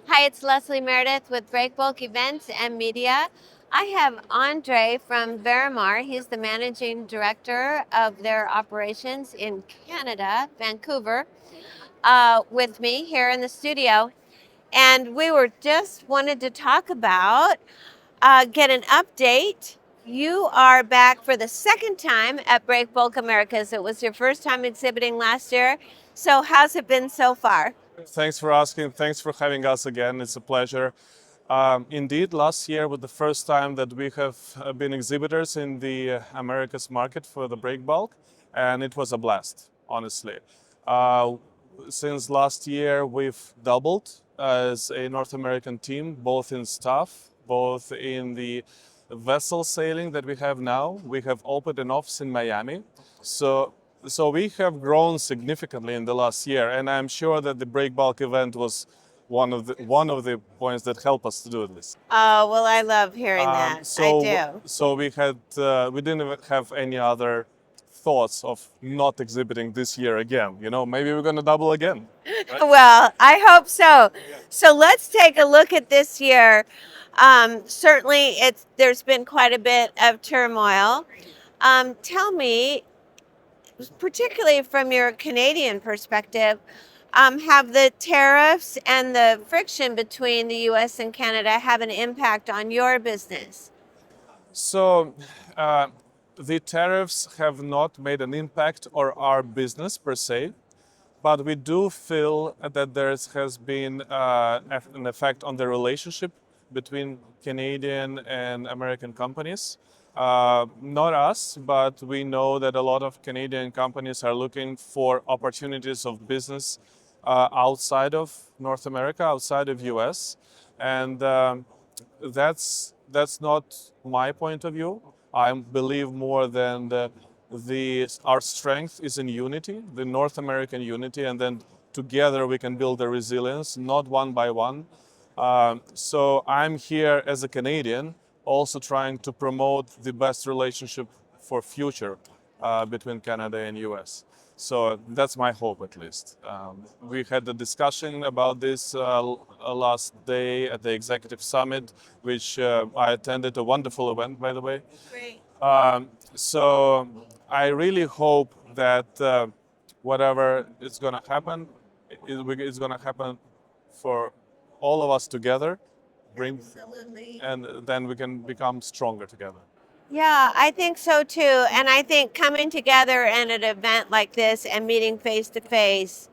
Hi, it's Leslie Meredith with Breakbulk Events and Media. I have Andre from Varamar. He's the managing director of their operations in Canada, Vancouver, with me here in the studio. And we were just wanted to talk about, get an update. You are back for the second time at Breakbulk Americas. It was your first time exhibiting last year. So how's it been so far? Thanks for asking. Thanks for having us again. It's a pleasure. Indeed, last year was the first time that we have been exhibitors in the Americas market for the Breakbulk, and it was a blast, honestly. Uh, since last year, we've doubled as a North American team, both in staff, both in the vessel sailing that we have now. We have opened an office in Miami. So we have grown significantly in the last year, and I'm sure that the Breakbulk event was one of the points that helped us to do this. Oh, well, I love hearing Um, that. I so do. so we didn't even have any other thoughts of not exhibiting this year again. Maybe we're gonna double again. Right? Well, I hope so. So let's take a look at this year. Certainly, there's been quite a bit of turmoil. Tell me, particularly from your Canadian perspective, have the tariffs and the friction between the U.S. and Canada have an impact on your business? So uh, the tariffs have not made an impact on our business per se, but we do feel that there has been an effect on the relationship between Canadian and American companies. Not us, but we know that a lot of Canadian companies are looking for opportunities of business outside of North America, outside of US, and that's not my point of view. I believe more than our strength is in unity, the North American unity, and then together we can build a resilience, not one by one. So I'm here as a Canadian, also trying to promote the best relationship for future between Canada and US. So that's my hope, at least. We had a discussion about this last day at the executive summit, which I attended, a wonderful event, by the way. Great. So I really hope that whatever is going to happen, it's going to happen for all of us together, Absolutely. and then we can become stronger together. Yeah, I think so too. And I think coming together in an event like this and meeting face to face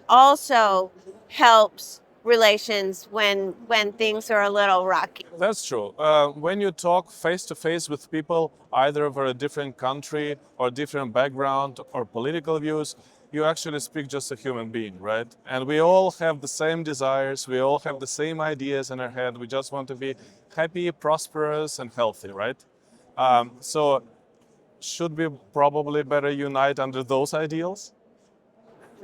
also helps relations when things are a little rocky. That's true. When you talk face to face with people, either of a different country or different background or political views, you actually speak just a human being, right? And we all have the same desires, we all have the same ideas in our head. We just want to be happy, prosperous, and healthy, right? So, should we probably better unite under those ideals?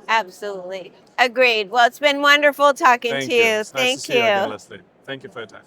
Absolutely. Agreed. Well, it's been wonderful talking to Thank you. you. It's nice to Thank see you again, you. Leslie. Thank you for your time.